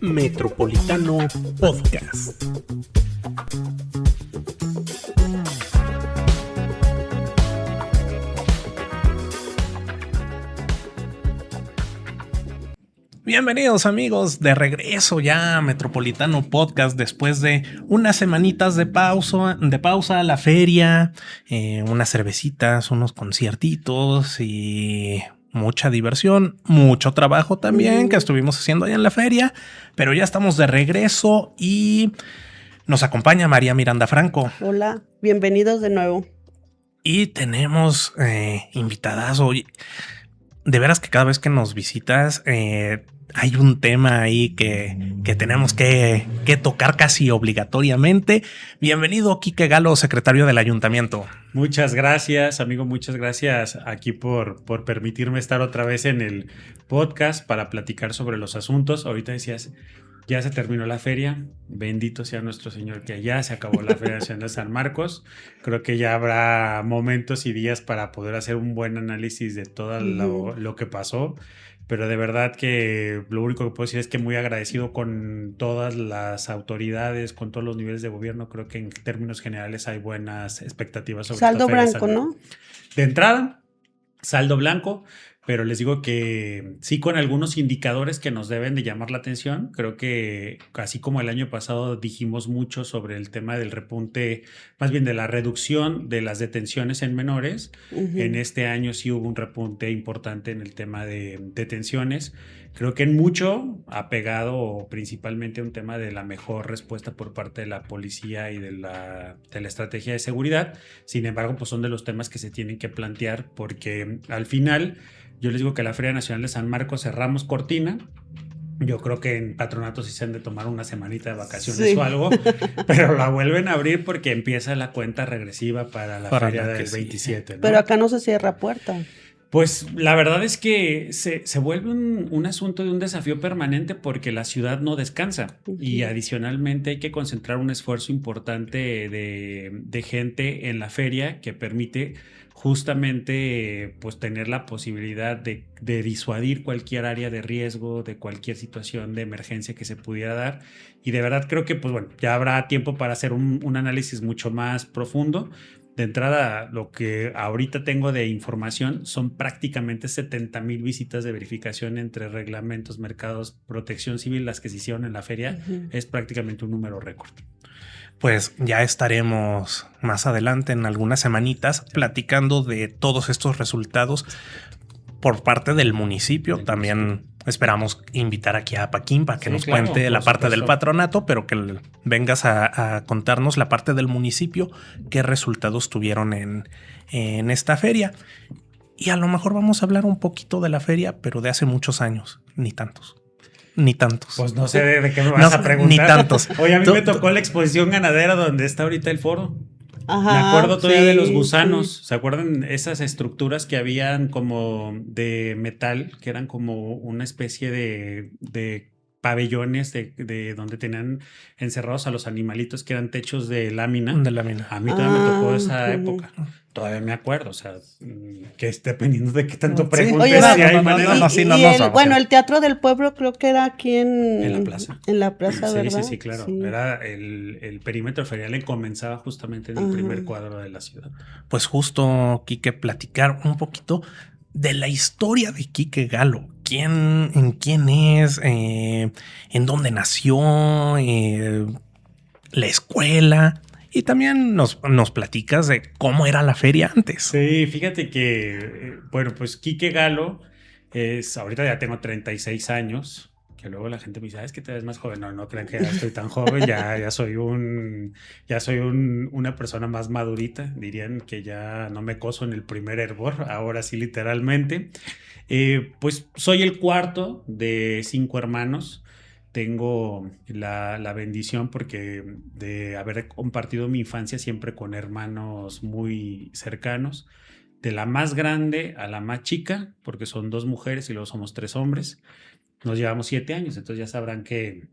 Metropolitano Podcast. Bienvenidos amigos, de regreso ya a Metropolitano Podcast después de unas semanitas de pausa, la feria, unas cervecitas, unos conciertitos y mucha diversión, mucho trabajo también que estuvimos haciendo allá en la feria, pero ya estamos de regreso y nos acompaña María Miranda Franco. Hola, bienvenidos de nuevo. Y tenemos invitadas hoy. De veras que cada vez que nos visitas hay un tema ahí que tenemos que tocar casi obligatoriamente. Bienvenido, Quique Galo, secretario del Ayuntamiento. Muchas gracias, amigo. Muchas gracias aquí por permitirme estar otra vez en el podcast para platicar sobre los asuntos. Ahorita decías, ya se terminó la feria. Bendito sea nuestro Señor que ya se acabó la Feria Nacional de San Marcos. Creo que ya habrá momentos y días para poder hacer un buen análisis de todo lo que pasó. Pero de verdad que lo único que puedo decir es que muy agradecido con todas las autoridades, con todos los niveles de gobierno. Creo que en términos generales hay buenas expectativas sobre saldo esta feria blanco, ¿no? De entrada, saldo blanco. Pero les digo que sí, con algunos indicadores que nos deben de llamar la atención. Creo que así como el año pasado dijimos mucho sobre el tema del repunte, más bien de la reducción de las detenciones en menores, en este año sí hubo un repunte importante en el tema de detenciones. Creo que en mucho ha pegado principalmente un tema de la mejor respuesta por parte de la policía y de la estrategia de seguridad. Sin embargo, pues son de los temas que se tienen que plantear porque al final yo les digo que la Feria Nacional de San Marcos cerramos cortina. Yo creo que en Patronato sí se han de tomar una semanita de vacaciones o algo, pero la vuelven a abrir porque empieza la cuenta regresiva para la feria del 27. ¿No? Pero acá no se cierra puerta. Pues la verdad es que se vuelve un asunto de un desafío permanente porque la ciudad no descansa y adicionalmente hay que concentrar un esfuerzo importante de gente en la feria que permite justamente pues tener la posibilidad de disuadir cualquier área de riesgo, de cualquier situación de emergencia que se pudiera dar. Y de verdad creo que pues bueno, ya habrá tiempo para hacer un análisis mucho más profundo. De entrada, lo que ahorita tengo de información son prácticamente 70,000 visitas de verificación entre reglamentos, mercados, protección civil, las que se hicieron en la feria. Es prácticamente un número récord. Pues ya estaremos más adelante en algunas semanitas platicando de todos estos resultados por parte del municipio. También esperamos invitar aquí a Paquín para que nos cuente la parte del patronato, pero que vengas a contarnos la parte del municipio, qué resultados tuvieron en esta feria. Y a lo mejor vamos a hablar un poquito de la feria, pero de hace muchos años, ni tantos. Pues no sé de qué me vas a preguntar. Ni tantos. Oye, a mí me tocó la exposición ganadera donde está ahorita el foro. Ajá, me acuerdo todavía de los gusanos. Sí. ¿Se acuerdan esas estructuras que habían como de metal, que eran como una especie de pabellones de donde tenían encerrados a los animalitos que eran techos de lámina? De lámina. A mí todavía me tocó esa época. Todavía me acuerdo, o sea, que dependiendo de qué tanto preguntes. Bueno, el Teatro del Pueblo creo que era aquí en la plaza. En la plaza, sí, ¿verdad? Sí, claro. Sí. Era el perímetro ferial y comenzaba justamente en el primer cuadro de la ciudad. Pues justo, Quique, platicar un poquito de la historia de Quique Galo. ¿Quién es? ¿En dónde nació? La escuela. Y también nos platicas de cómo era la feria antes. Sí, fíjate que, bueno, pues Quique Galo ahorita ya tengo 36 años, que luego la gente me dice, es que te ves más joven. No crean que ya estoy tan joven, ya soy una persona más madurita. Dirían que ya no me coso en el primer hervor, ahora sí literalmente. Pues soy el cuarto de 5 hermanos. Tengo la bendición porque de haber compartido mi infancia siempre con hermanos muy cercanos, de la más grande a la más chica, porque son 2 mujeres y luego somos 3 hombres. Nos llevamos 7 años, entonces ya sabrán que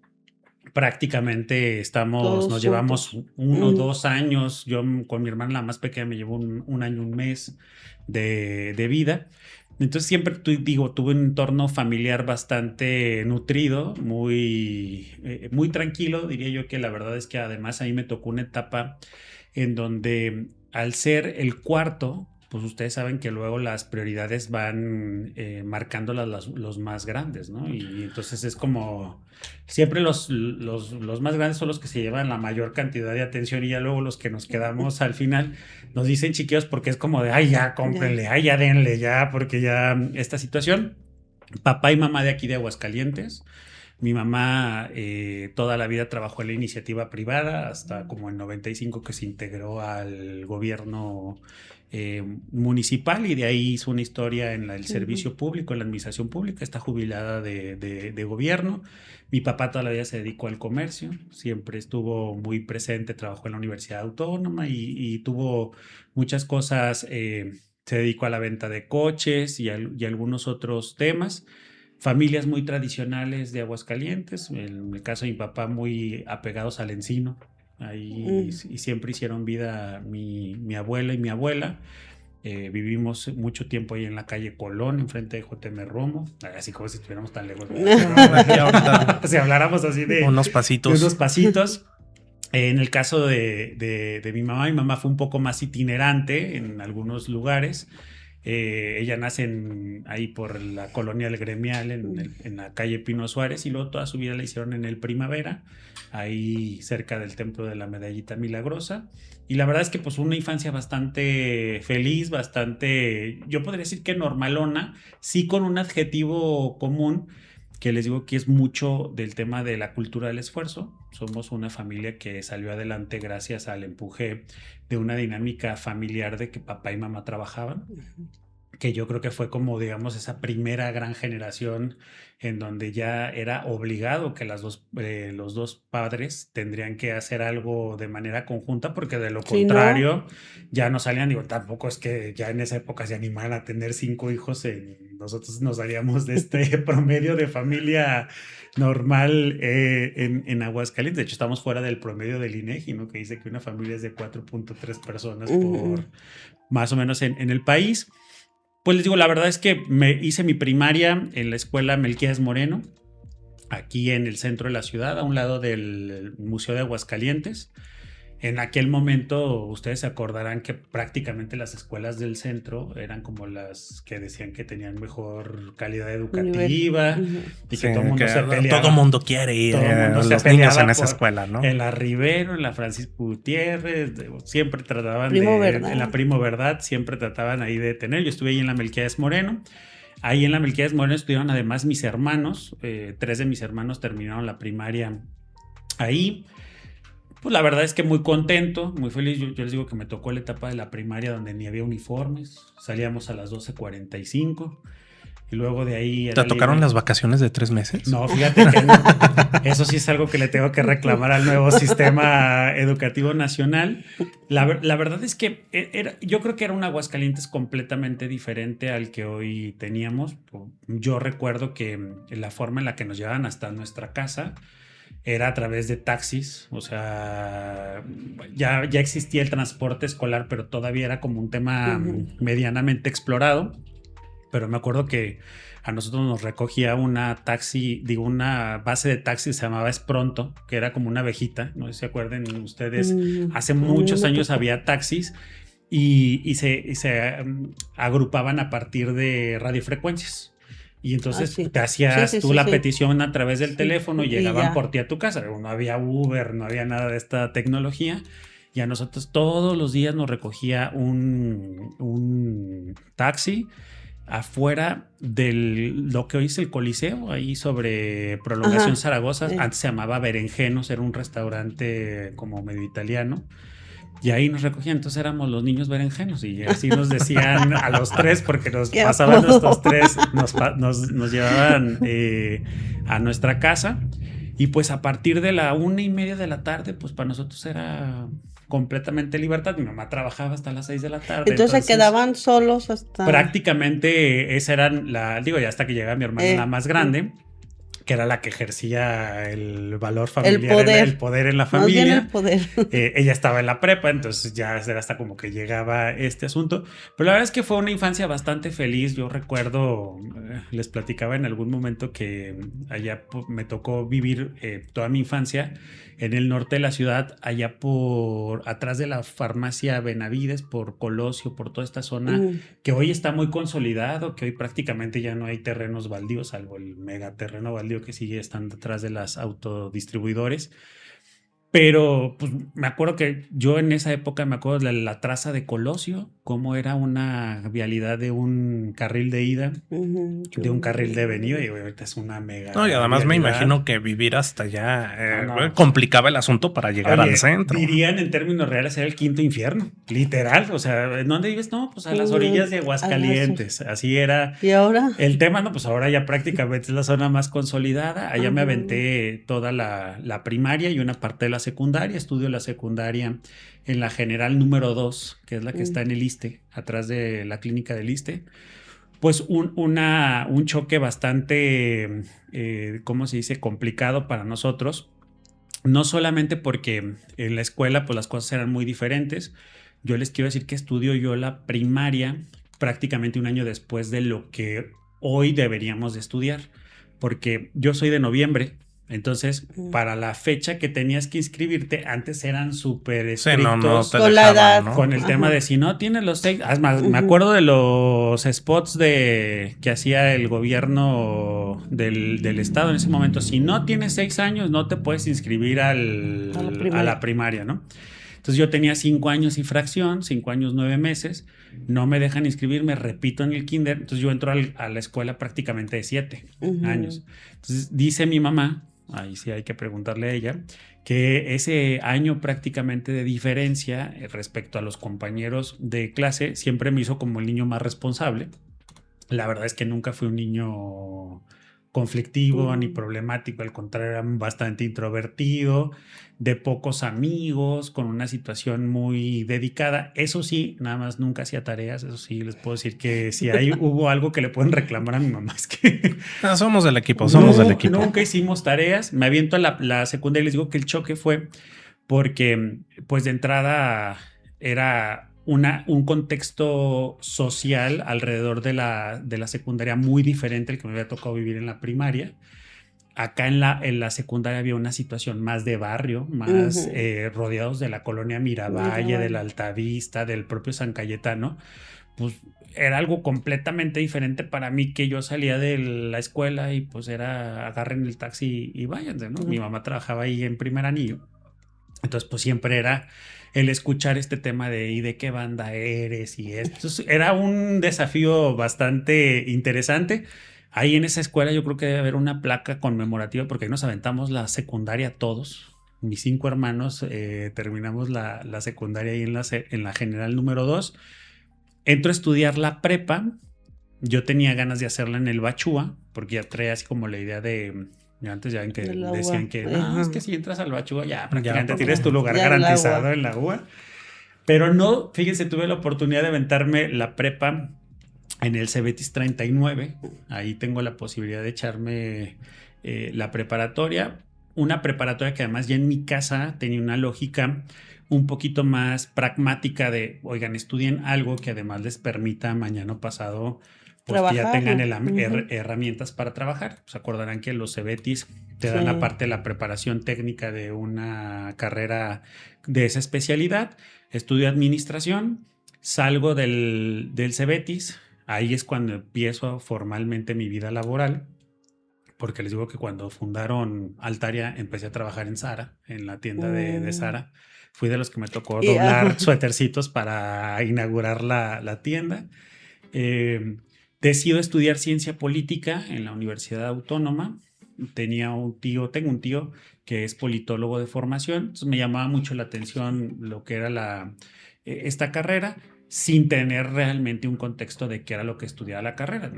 prácticamente nos llevamos 1 o 2 años. Yo con mi hermana la más pequeña me llevo un año, un mes de vida. Entonces siempre tuve un entorno familiar bastante nutrido, muy tranquilo. Diría yo que la verdad es que además a mí me tocó una etapa en donde al ser el cuarto, pues ustedes saben que luego las prioridades van marcando los más grandes, ¿no? Y entonces es como, siempre los más grandes son los que se llevan la mayor cantidad de atención y ya luego los que nos quedamos al final nos dicen chiquillos porque es como de, ay, ya cómprenle, ay, ya denle, ya, porque ya esta situación. Papá y mamá de aquí de Aguascalientes. Mi mamá toda la vida trabajó en la iniciativa privada hasta como en 95 que se integró al gobierno municipal y de ahí hizo una historia en el servicio público, en la administración pública, está jubilada de gobierno. Mi papá toda la vida se dedicó al comercio, siempre estuvo muy presente, trabajó en la Universidad Autónoma y tuvo muchas cosas, se dedicó a la venta de coches y algunos otros temas. Familias muy tradicionales de Aguascalientes, en el caso de mi papá muy apegados al encino, ahí y siempre hicieron vida mi abuela y mi abuela. Vivimos mucho tiempo ahí en la calle Colón, enfrente de JM Romo, así como si estuviéramos tan lejos. Si habláramos así de unos pasitos. En el caso de mi mamá fue un poco más itinerante en algunos lugares. Ella nace ahí por la colonia El Gremial en la calle Pino Suárez y luego toda su vida la hicieron en el Primavera, ahí cerca del templo de la Medallita Milagrosa. Y la verdad es que pues una infancia bastante feliz, bastante, yo podría decir que normalona, sí con un adjetivo común que les digo que es mucho del tema de la cultura del esfuerzo. Somos una familia que salió adelante gracias al empuje de una dinámica familiar de que papá y mamá trabajaban, que yo creo que fue como, digamos, esa primera gran generación en donde ya era obligado que los dos padres tendrían que hacer algo de manera conjunta, porque de lo contrario ya no salían. Digo, tampoco es que ya en esa época se animaran a tener 5 hijos. Nosotros nos salíamos de este promedio de familia normal en Aguascalientes. De hecho, estamos fuera del promedio del INEGI, ¿no? Que dice que una familia es de 4.3 personas por más o menos en el país. Pues les digo, la verdad es que hice mi primaria en la escuela Melquíades Moreno, aquí en el centro de la ciudad, a un lado del Museo de Aguascalientes. En aquel momento, ustedes se acordarán que prácticamente las escuelas del centro eran como las que decían que tenían mejor calidad educativa y que todo el mundo se peleaba. Todo mundo quiere ir, los niños en esa escuela, ¿no? En la Rivero, en la Francisco Gutiérrez, siempre trataban en la Primo Verdad, siempre trataban ahí de tener. Yo estuve ahí en la Melquíades Moreno. Ahí en la Melquíades Moreno estuvieron además mis hermanos. 3 de mis hermanos terminaron la primaria ahí. Pues la verdad es que muy contento, muy feliz. Yo les digo que me tocó la etapa de la primaria donde ni había uniformes. Salíamos a las 12:45 y luego de ahí... ¿Te tocaron las vacaciones de 3 meses? No, fíjate que no. Eso sí es algo que le tengo que reclamar al nuevo sistema educativo nacional. La verdad es que yo creo que era un Aguascalientes completamente diferente al que hoy teníamos. Yo recuerdo que la forma en la que nos llevaban hasta nuestra casa era a través de taxis. O sea, ya existía el transporte escolar, pero todavía era como un tema medianamente explorado. Pero me acuerdo que a nosotros nos recogía una base de taxi, se llamaba Espronto, que era como una abejita, no sé si se acuerdan ustedes, hace muchos años había taxis y se agrupaban a partir de radiofrecuencias. Y entonces te hacías la petición a través del teléfono y llegaban por ti a tu casa. No había Uber, no había nada de esta tecnología. Y a nosotros todos los días nos recogía un taxi afuera de lo que hoy es el Coliseo, ahí sobre Prolongación Zaragoza. Antes se llamaba Berenjenos, era un restaurante como medio italiano. Y ahí nos recogían, entonces éramos los niños berenjenos y así nos decían a los 3 porque nos pasaban nuestros 3, nos llevaban a nuestra casa y pues a partir de la 1:30 de la tarde pues para nosotros era completamente libertad. Mi mamá trabajaba hasta las 6 de la tarde. Entonces se quedaban solos hasta... Prácticamente esa eran ya hasta que llegaba mi hermana la más grande, que era la que ejercía el valor familiar, el poder en la familia. Más bien el poder. Ella estaba en la prepa, entonces ya era hasta como que llegaba este asunto. Pero la verdad es que fue una infancia bastante feliz. Yo recuerdo, les platicaba en algún momento que allá me tocó vivir toda mi infancia en el norte de la ciudad, allá por atrás de la farmacia Benavides, por Colosio, por toda esta zona que hoy está muy consolidado, que hoy prácticamente ya no hay terrenos baldíos, salvo el megaterreno baldío que sigue estando detrás de las autodistribuidores. Pero pues me acuerdo que yo en esa época me acuerdo de la traza de Colosio, cómo era una vialidad de un carril de ida, de un carril de venida, y ahorita es una mega. No, y además me imagino que vivir hasta allá complicaba el asunto para llegar al centro. Dirían en términos reales era el quinto infierno, literal. O sea, ¿en dónde vives? No, pues a las orillas de Aguascalientes. Así era. ¿Y ahora? El tema, no, pues ahora ya prácticamente es la zona más consolidada. Allá me aventé toda la primaria y una parte de la secundaria. Estudio la secundaria en la General número 2, que es la que está en el ISSSTE, atrás de la clínica del ISSSTE. Pues un choque bastante, ¿cómo se dice?, complicado para nosotros. No solamente porque en la escuela pues las cosas eran muy diferentes. Yo les quiero decir que estudio yo la primaria prácticamente un año después de lo que hoy deberíamos de estudiar. Porque yo soy de noviembre. Entonces, para la fecha que tenías que inscribirte, antes eran súper estrictos con la edad, ¿no? Con el tema de si no tienes los 6. Me acuerdo de los spots que hacía el gobierno del estado en ese momento. Si no tienes 6 años, no te puedes inscribir a la primaria, ¿no? Entonces yo tenía 5 años y fracción, 5 años 9 meses, no me dejan inscribirme, repito en el kinder, entonces yo entro a la escuela prácticamente de 7 años. Entonces dice mi mamá, ahí sí hay que preguntarle a ella, que ese año prácticamente de diferencia respecto a los compañeros de clase siempre me hizo como el niño más responsable. La verdad es que nunca fui un niño conflictivo ni problemático, al contrario, era bastante introvertido, de pocos amigos, con una situación muy dedicada. Eso sí, nada más nunca hacía tareas. Eso sí, les puedo decir que si hubo algo que le pueden reclamar a mi mamá es que somos del equipo, Nunca hicimos tareas. Me aviento a la secundaria y les digo que el choque fue porque pues de entrada era un contexto social alrededor de la secundaria muy diferente al que me había tocado vivir en la primaria. Acá en la secundaria había una situación más de barrio, más rodeados de la colonia Miravalle, de la Altavista, del propio San Cayetano. Pues era algo completamente diferente para mí, que yo salía de la escuela y pues era agarren el taxi y váyanse, ¿no? Mi mamá trabajaba ahí en Primer Anillo. Entonces pues siempre era el escuchar este tema de ¿y de qué banda eres? Y esto. Entonces, era un desafío bastante interesante. Ahí en esa escuela yo creo que debe haber una placa conmemorativa porque ahí nos aventamos la secundaria todos. Mis 5 hermanos terminamos la secundaria ahí en la General número 2. Entro a estudiar la prepa. Yo tenía ganas de hacerla en el Bachúa porque ya traía así como la idea de... Antes ya ven que decían que no, es que si entras al Bachúa ya prácticamente tienes tu lugar garantizado en la UA. Pero no, fíjense, tuve la oportunidad de aventarme la prepa en el Cebetis 39. Ahí tengo la posibilidad de echarme la preparatoria. Una preparatoria que además ya en mi casa tenía una lógica un poquito más pragmática de, oigan, estudien algo que además les permita mañana o pasado pues que ya tengan herramientas para trabajar. Se acordarán que los Cebetis te dan aparte la preparación técnica de una carrera de esa especialidad. Estudio administración, salgo del Cebetis. Ahí es cuando empiezo formalmente mi vida laboral, porque les digo que cuando fundaron Altaria empecé a trabajar en Zara, en la tienda de Zara. Fui de los que me tocó doblar suétercitos para inaugurar la tienda. Decido estudiar ciencia política en la Universidad Autónoma. Tengo un tío que es politólogo de formación, entonces me llamaba mucho la atención lo que era esta carrera, sin tener realmente un contexto de qué era lo que estudiaba la carrera.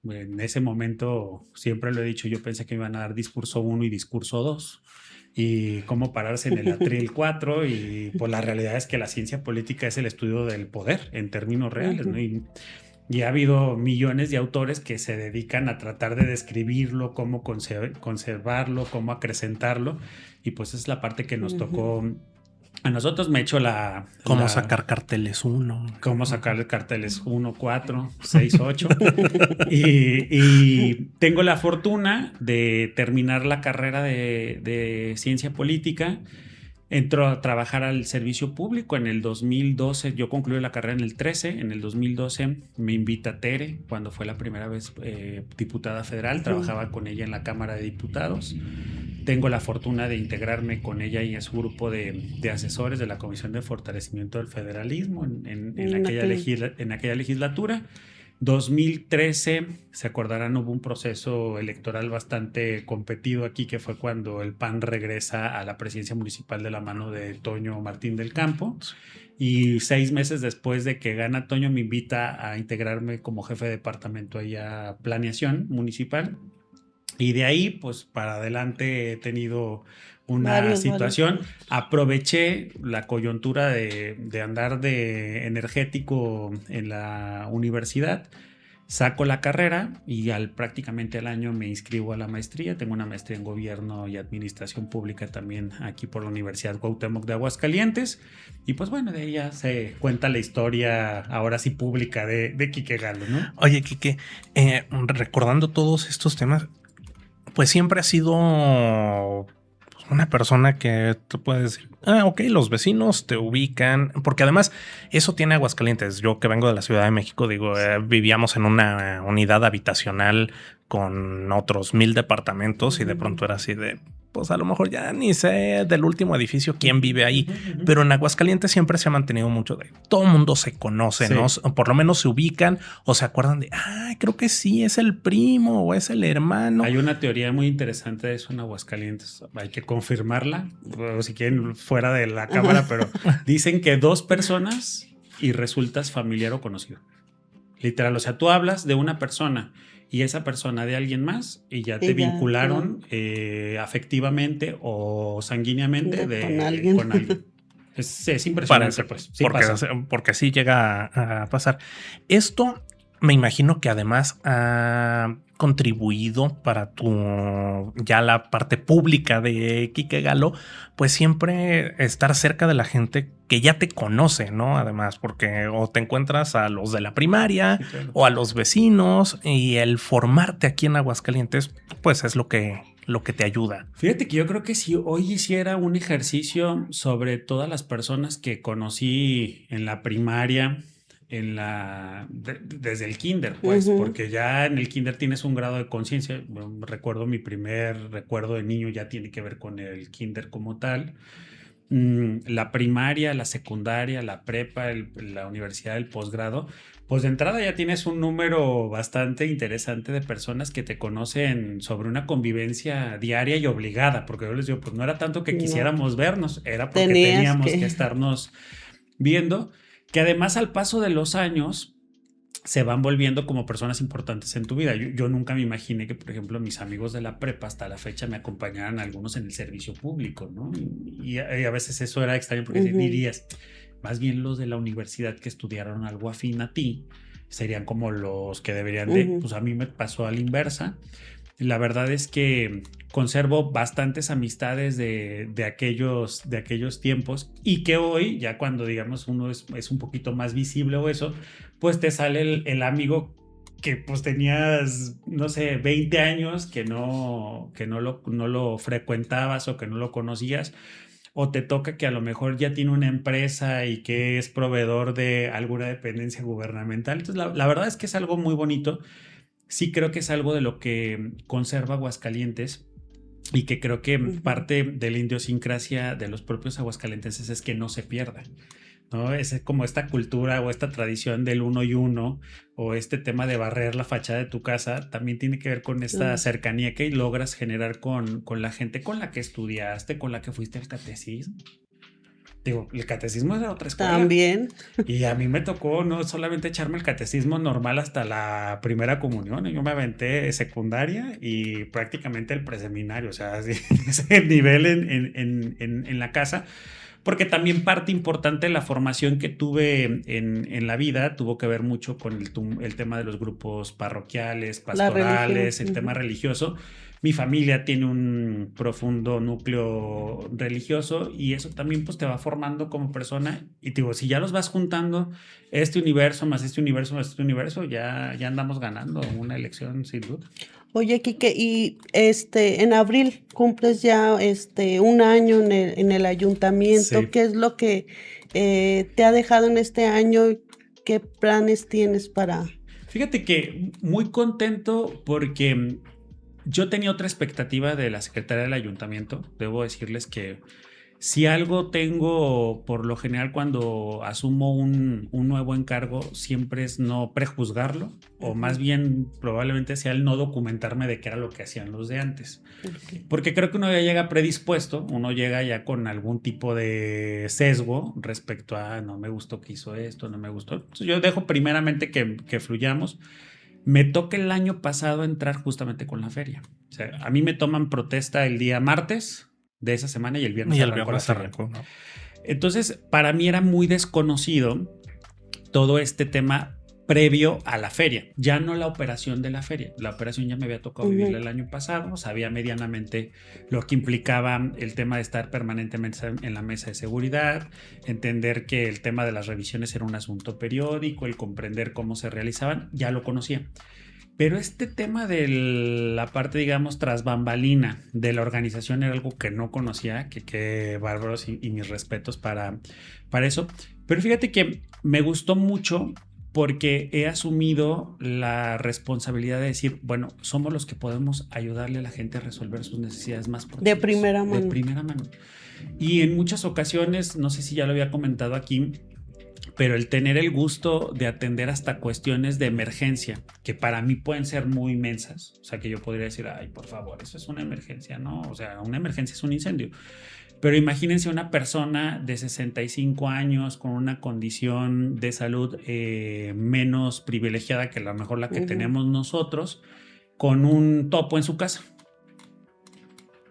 En ese momento, siempre lo he dicho, yo pensé que me iban a dar discurso 1 y discurso 2 y cómo pararse en el atril 4 y pues la realidad es que la ciencia política es el estudio del poder en términos reales, ¿no? Y Y ha habido millones de autores que se dedican a tratar de describirlo, cómo conservarlo, cómo acrecentarlo. Y pues es la parte que nos tocó. A nosotros me he hecho Cómo sacar carteles 1. Cómo sacar carteles 1, 4, 6, 8. Y tengo la fortuna de terminar la carrera de ciencia política. Entro a trabajar al servicio público en el 2012. Yo concluí la carrera en el 13. En el 2012 me invita Tere, cuando fue la primera vez diputada federal. Trabajaba con ella en la Cámara de Diputados. Tengo la fortuna de integrarme con ella y a su grupo de asesores de la Comisión de Fortalecimiento del Federalismo en aquella legislatura. 2013, se acordarán, hubo un proceso electoral bastante competido aquí, que fue cuando el PAN regresa a la presidencia municipal de la mano de Toño Martín del Campo. Y 6 meses después de que gana Toño, me invita a integrarme como jefe de departamento ahí a Planeación Municipal. Y de ahí, pues para adelante he tenido una situación. Aproveché la coyuntura de andar de energético en la universidad. Saco la carrera y prácticamente al año me inscribo a la maestría. Tengo una maestría en Gobierno y Administración Pública también aquí por la Universidad Cuauhtémoc de Aguascalientes. Y pues bueno, de ahí ya se cuenta la historia, ahora sí pública, de Quique Galo, ¿no? Oye, Quique, recordando todos estos temas, pues siempre ha sido una persona que te puede decir, ok, los vecinos te ubican, porque además eso tiene Aguascalientes. Yo que vengo de la Ciudad de México, digo, vivíamos en una unidad habitacional con otros 1000 departamentos y de pronto era así de, pues a lo mejor ya ni sé del último edificio quién vive ahí, pero en Aguascalientes siempre se ha mantenido mucho de todo el mundo se conoce, sí, ¿no? Por lo menos se ubican o se acuerdan de, creo que sí, es el primo o es el hermano. Hay una teoría muy interesante de eso en Aguascalientes, hay que confirmarla, o si quieren fuera de la cámara, pero dicen que 2 personas y resultas familiar o conocido. Literal, o sea, tú hablas de una persona y esa persona de alguien más y ya te vincularon afectivamente o sanguíneamente con alguien. Es impresionante, pues. Sí, porque sí llega a pasar. Esto me imagino que además ha contribuido para ya la parte pública de Quique Galo, pues siempre estar cerca de la gente que ya te conoce, ¿no? Además, porque o te encuentras a los de la primaria, sí, claro, o a los vecinos, y el formarte aquí en Aguascalientes, pues es lo que te ayuda. Fíjate que yo creo que si hoy hiciera un ejercicio sobre todas las personas que conocí en la primaria, desde el kinder, pues, porque ya en el kinder tienes un grado de conciencia. Recuerdo mi primer recuerdo de niño ya tiene que ver con el kinder como tal. La primaria, la secundaria, la prepa, la universidad, el posgrado, pues de entrada ya tienes un número bastante interesante de personas que te conocen sobre una convivencia diaria y obligada, porque yo les digo, pues no era tanto que quisiéramos vernos, era porque teníamos que estarnos viendo, que además al paso de los años se van volviendo como personas importantes en tu vida. Yo nunca me imaginé que, por ejemplo, mis amigos de la prepa hasta la fecha me acompañaran algunos en el servicio público, ¿no? Y a veces eso era extraño porque dirías, más bien los de la universidad que estudiaron algo afín a ti serían como los que deberían de, pues a mí me pasó a la inversa. La verdad es que conservo bastantes amistades de aquellos tiempos y que hoy, ya cuando digamos uno es un poquito más visible o eso, pues te sale el amigo que pues tenías, no sé, 20 años que no lo frecuentabas o que no lo conocías, o te toca que a lo mejor ya tiene una empresa y que es proveedor de alguna dependencia gubernamental. Entonces la verdad es que es algo muy bonito. Sí creo que es algo de lo que conserva Aguascalientes y que creo que parte de la idiosincrasia de los propios aguascalentenses es que no se pierda, ¿no? Es como esta cultura o esta tradición del uno y uno, o este tema de barrer la fachada de tu casa, también tiene que ver con esta cercanía que logras generar con la gente con la que estudiaste, con la que fuiste al catecismo. Digo, el catecismo era otra escuela. También. Y a mí me tocó no solamente echarme el catecismo normal hasta la primera comunión. Yo me aventé secundaria y prácticamente el preseminario. O sea, ese nivel en la casa. porque también parte importante de la formación que tuve en la vida tuvo que ver mucho con el tema de los grupos parroquiales, pastorales, el tema religioso. Mi familia tiene un profundo núcleo religioso y eso también pues te va formando como persona. Y te digo, si ya los vas juntando, este universo más este universo más este universo, ya andamos ganando una elección sin duda. Oye, Quique, y en abril cumples ya un año en el ayuntamiento. Sí. ¿Qué es lo que te ha dejado en este año? ¿Qué planes tienes para...? Fíjate que muy contento porque yo tenía otra expectativa de la secretaría del ayuntamiento. Debo decirles que si algo tengo por lo general cuando asumo un nuevo encargo, siempre es no prejuzgarlo, o más bien probablemente sea el no documentarme de qué era lo que hacían los de antes. Porque creo que uno ya llega predispuesto, uno llega ya con algún tipo de sesgo respecto a no me gustó que hizo esto, no me gustó. Entonces yo dejo primeramente que fluyamos. Me toca el año pasado entrar justamente con la feria. O sea, a mí me toman protesta el día martes de esa semana y el viernes arrancó, ¿no? Entonces, para mí era muy desconocido todo este tema previo a la feria, ya no la operación de la feria. La operación ya me había tocado vivirla el año pasado, sabía medianamente lo que implicaba el tema de estar permanentemente en la mesa de seguridad, entender que el tema de las revisiones era un asunto periódico, el comprender cómo se realizaban, ya lo conocía. Pero este tema de la parte, digamos, tras bambalina de la organización era algo que no conocía, que bárbaros y mis respetos para eso. Pero fíjate que me gustó mucho porque he asumido la responsabilidad de decir, bueno, somos los que podemos ayudarle a la gente a resolver sus necesidades más profundas. De primera mano. De primera mano. Y en muchas ocasiones, no sé si ya lo había comentado aquí, pero el tener el gusto de atender hasta cuestiones de emergencia, que para mí pueden ser muy inmensas, o sea, que yo podría decir, ay, por favor, eso es una emergencia, ¿no? O sea, una emergencia es un incendio. Pero imagínense una persona de 65 años con una condición de salud menos privilegiada que a lo mejor la que tenemos nosotros, con un topo en su casa.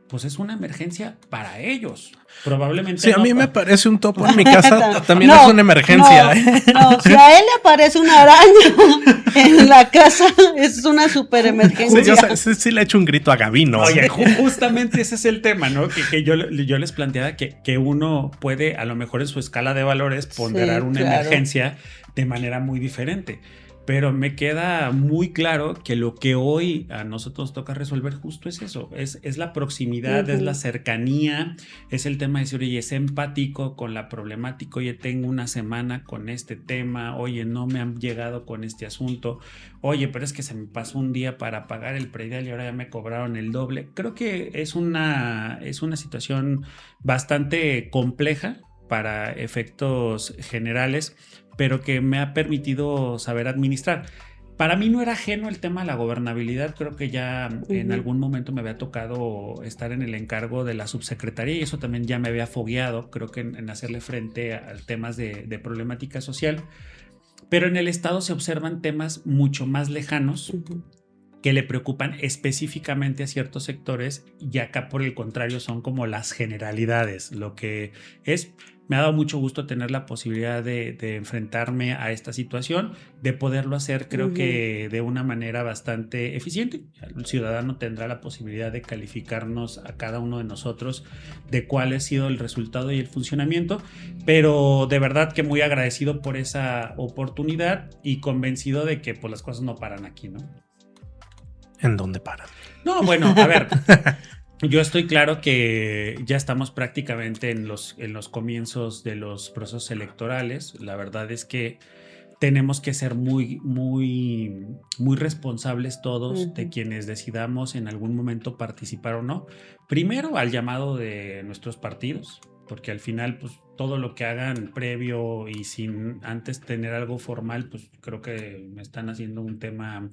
Pues es una emergencia para ellos. Probablemente. Sí, a mí me parece un topo en mi casa, también es una emergencia. No, si a él le aparece una araña en la casa, es una super emergencia. Sí le echo un grito a Gabino. Oye, justamente ese es el tema, ¿no? Que yo les planteaba que uno puede, a lo mejor en su escala de valores, ponderar una emergencia de manera muy diferente. Pero me queda muy claro que lo que hoy a nosotros nos toca resolver justo es eso, es la proximidad, es la cercanía, es el tema de decir, oye, es empático con la problemática, oye, tengo una semana con este tema, oye, no me han llegado con este asunto, oye, pero es que se me pasó un día para pagar el predial y ahora ya me cobraron el doble. Creo que es una situación bastante compleja para efectos generales, pero que me ha permitido saber administrar. Para mí no era ajeno el tema de la gobernabilidad, creo que ya en algún momento me había tocado estar en el encargo de la subsecretaría y eso también ya me había fogueado, creo que en hacerle frente a temas de problemática social, pero en el Estado se observan temas mucho más lejanos que le preocupan específicamente a ciertos sectores y acá por el contrario son como las generalidades, lo que es... Me ha dado mucho gusto tener la posibilidad de enfrentarme a esta situación, de poderlo hacer creo que de una manera bastante eficiente. El ciudadano tendrá la posibilidad de calificarnos a cada uno de nosotros de cuál ha sido el resultado y el funcionamiento, pero de verdad que muy agradecido por esa oportunidad y convencido de que pues, las cosas no paran aquí, ¿no? ¿En dónde paran? No, bueno, a ver... Yo estoy claro que ya estamos prácticamente en los comienzos de los procesos electorales. La verdad es que tenemos que ser muy, muy, muy responsables todos de quienes decidamos en algún momento participar o no. Primero al llamado de nuestros partidos, porque al final pues todo lo que hagan previo y sin antes tener algo formal, pues creo que me están haciendo un tema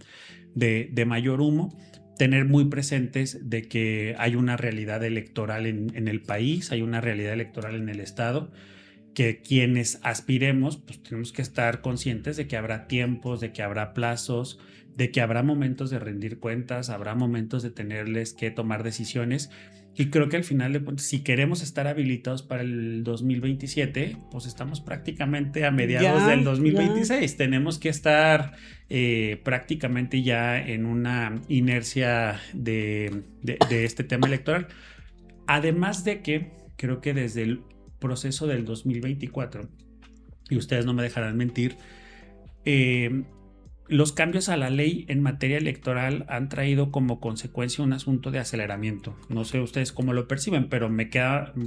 de mayor humo. Tener muy presentes de que hay una realidad electoral en el país, hay una realidad electoral en el Estado, que quienes aspiremos, pues tenemos que estar conscientes de que habrá tiempos, de que habrá plazos, de que habrá momentos de rendir cuentas, habrá momentos de tenerles que tomar decisiones. Y creo que al final de cuentas, si queremos estar habilitados para el 2027, pues estamos prácticamente a mediados del 2026. Tenemos que estar prácticamente ya en una inercia de este tema electoral. Además de que creo que desde el proceso del 2024, y ustedes no me dejarán mentir, los cambios a la ley en materia electoral han traído como consecuencia un asunto de aceleramiento. No sé ustedes cómo lo perciben, pero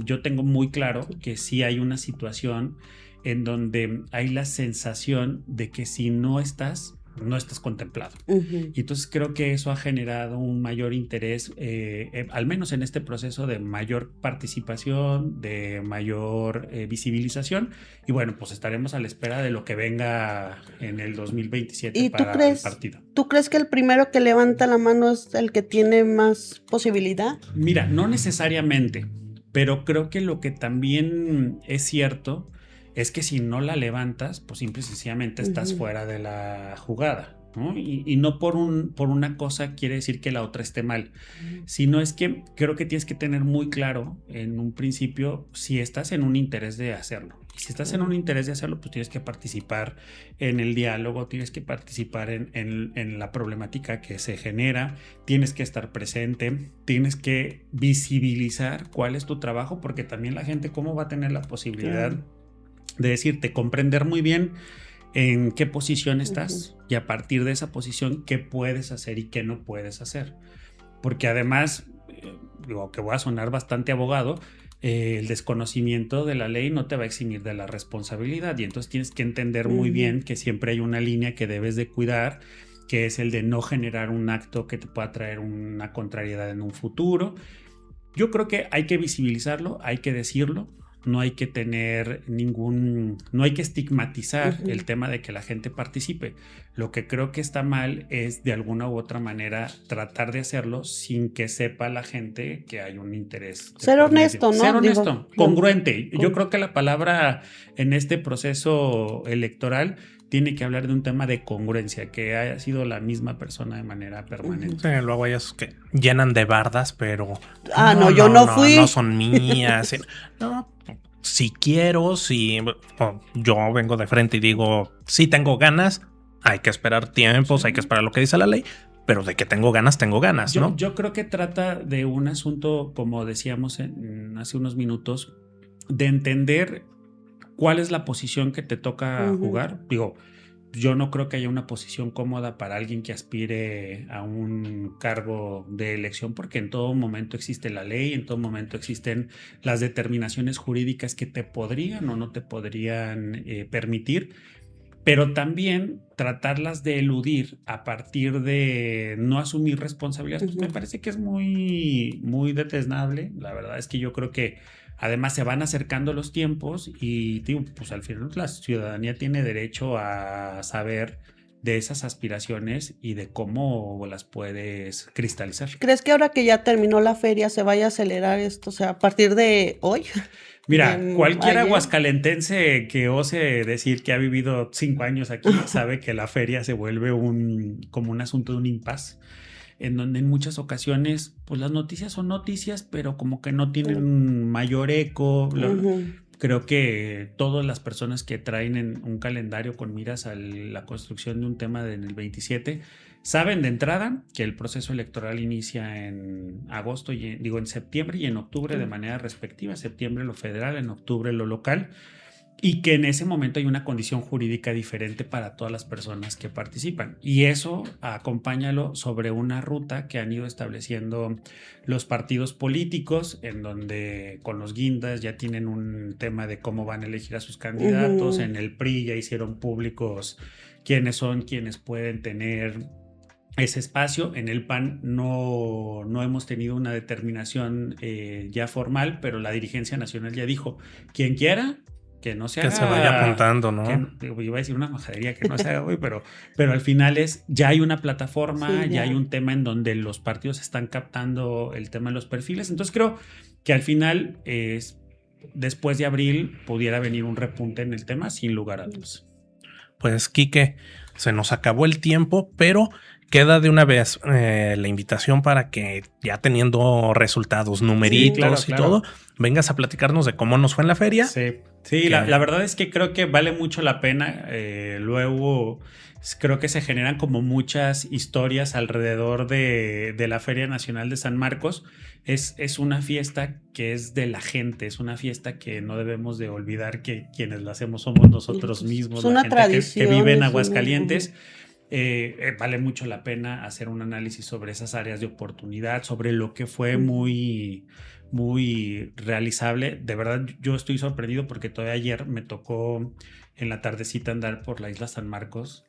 yo tengo muy claro que sí hay una situación en donde hay la sensación de que si no estás contemplado. Y entonces creo que eso ha generado un mayor interés, al menos en este proceso de mayor participación, de mayor visibilización. Y bueno, pues estaremos a la espera de lo que venga en el 2027 para el partido. ¿Tú crees que el primero que levanta la mano es el que tiene más posibilidad? Mira, no necesariamente, pero creo que lo que también es cierto es que si no la levantas, pues simple y sencillamente estás fuera de la jugada, ¿no? Y no por una cosa quiere decir que la otra esté mal, sino es que creo que tienes que tener muy claro en un principio si estás en un interés de hacerlo. Y si estás en un interés de hacerlo, pues tienes que participar en el diálogo, tienes que participar en la problemática que se genera, tienes que estar presente, tienes que visibilizar cuál es tu trabajo, porque también la gente cómo va a tener la posibilidad de decirte, comprender muy bien en qué posición estás y a partir de esa posición qué puedes hacer y qué no puedes hacer. Porque además, digo que voy a sonar bastante abogado, el desconocimiento de la ley no te va a eximir de la responsabilidad y entonces tienes que entender muy bien que siempre hay una línea que debes de cuidar, que es el de no generar un acto que te pueda traer una contrariedad en un futuro. Yo creo que hay que visibilizarlo, hay que decirlo. No hay que no hay que estigmatizar el tema de que la gente participe. Lo que creo que está mal es de alguna u otra manera tratar de hacerlo sin que sepa la gente que hay un interés. Ser honesto, ¿no? Ser honesto, congruente. Yo creo que la palabra en este proceso electoral tiene que hablar de un tema de congruencia, que haya sido la misma persona de manera permanente. Sí, luego ellos que llenan de bardas, pero... yo no fui. No son mías. No, si quiero, yo vengo de frente y digo, si tengo ganas, hay que esperar tiempos, hay que esperar lo que dice la ley, pero de que tengo ganas, ¿no? Yo creo que trata de un asunto, como decíamos hace unos minutos, de entender cuál es la posición que te toca jugar. Digo, yo no creo que haya una posición cómoda para alguien que aspire a un cargo de elección, porque en todo momento existe la ley, en todo momento existen las determinaciones jurídicas que te podrían o no te podrían permitir, pero también tratarlas de eludir a partir de no asumir responsabilidades, pues me parece que es muy, muy deleznable. La verdad es que yo creo que además se van acercando los tiempos y digo, pues al final la ciudadanía tiene derecho a saber de esas aspiraciones y de cómo las puedes cristalizar. ¿Crees que ahora que ya terminó la feria se vaya a acelerar esto? O sea, a partir de hoy. Mira, cualquier aguascalentense que ose decir que ha vivido 5 años aquí sabe que la feria se vuelve como un asunto de un impasse, en donde en muchas ocasiones pues las noticias son noticias, pero como que no tienen mayor eco. Creo que todas las personas que traen en un calendario con miras a la construcción de un tema en el 27 saben de entrada que el proceso electoral inicia en agosto, en septiembre y en octubre de manera respectiva. Septiembre lo federal, en octubre lo local. Y que en ese momento hay una condición jurídica diferente para todas las personas que participan. Y eso acompáñalo sobre una ruta que han ido estableciendo los partidos políticos, en donde con los guindas ya tienen un tema de cómo van a elegir a sus candidatos. En el PRI ya hicieron públicos quiénes son quienes pueden tener ese espacio. En el PAN no hemos tenido una determinación ya formal, pero la dirigencia nacional ya dijo, quien quiera, que no se haga, que se vaya apuntando, ¿no? Iba a decir una majadería que no se haga hoy, pero al final ya hay una plataforma, ya hay un tema en donde los partidos están captando el tema de los perfiles. Entonces creo que al final, después de abril, pudiera venir un repunte en el tema, sin lugar a dudas. Pues, Quique, se nos acabó el tiempo, pero queda de una vez la invitación para que ya teniendo resultados, numeritos y todo, vengas a platicarnos de cómo nos fue en la feria. Sí, la verdad es que creo que vale mucho la pena. Luego creo que se generan como muchas historias alrededor de la Feria Nacional de San Marcos. Es una fiesta que es de la gente, es una fiesta que no debemos de olvidar que quienes la hacemos somos nosotros mismos, es una tradición, que vive en Aguascalientes. Vale mucho la pena hacer un análisis sobre esas áreas de oportunidad, sobre lo que fue muy realizable. De verdad, yo estoy sorprendido porque todavía ayer me tocó en la tardecita andar por la isla San Marcos.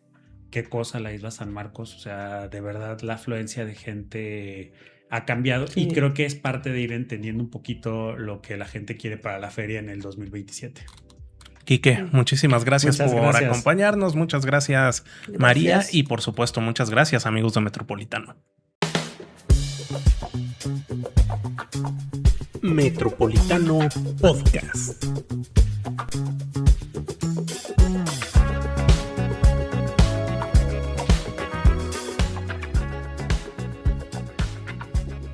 Qué cosa la isla San Marcos, o sea, de verdad la afluencia de gente ha cambiado y creo que es parte de ir entendiendo un poquito lo que la gente quiere para la feria en el 2027. Quique, muchísimas gracias por acompañarnos. Muchas gracias, María. Y por supuesto, muchas gracias, amigos de Metropolitano. Metropolitano Podcast.